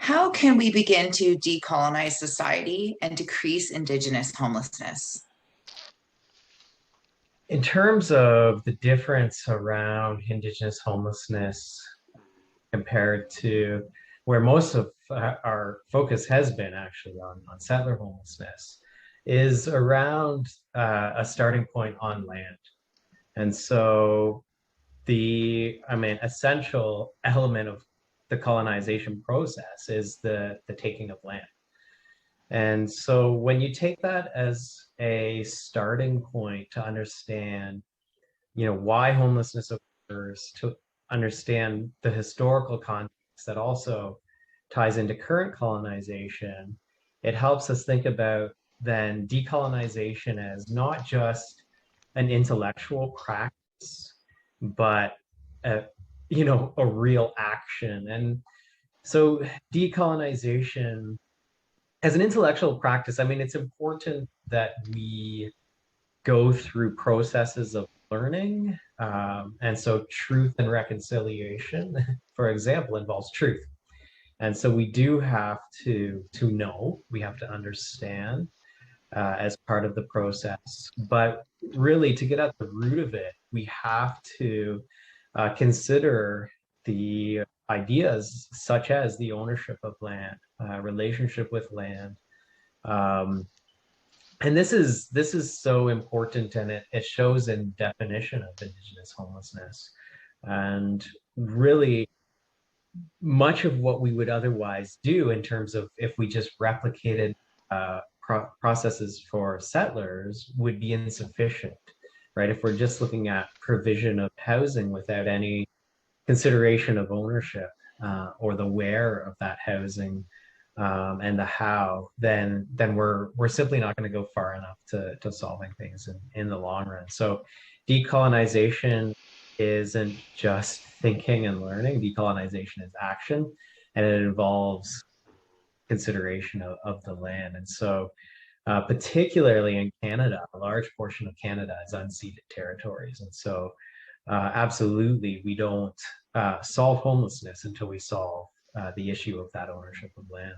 How can we begin to decolonize society and decrease Indigenous homelessness? In terms of the difference around Indigenous homelessness compared to where most of our focus has been actually on settler homelessness, is around a starting point on land. And so essential element of the colonization process is the taking of land. And so when you take that as a starting point to understand, why homelessness occurs, to understand the historical context that also ties into current colonization, it helps us think about then decolonization as not just an intellectual practice, but a, a real action. And so decolonization as an intellectual practice, I mean, it's important that we go through processes of learning. And so truth and reconciliation, for example, involves truth. And so we do have to know, we have to understand as part of the process. But really, to get at the root of it, we have to consider the ideas such as the ownership of land, relationship with land. Um, and this is so important, and it shows in definition of Indigenous homelessness. And really, much of what we would otherwise do in terms of if we just replicated processes for settlers would be insufficient, right? If we're just looking at provision of housing without any consideration of ownership or the where of that housing and the how, then we're simply not going to go far enough to solving things in the long run. So decolonization isn't just thinking and learning. Decolonization is action, and it involves consideration of the land. And so particularly in Canada, a large portion of Canada is unceded territories. And so absolutely, we don't solve homelessness until we solve the issue of that ownership of land.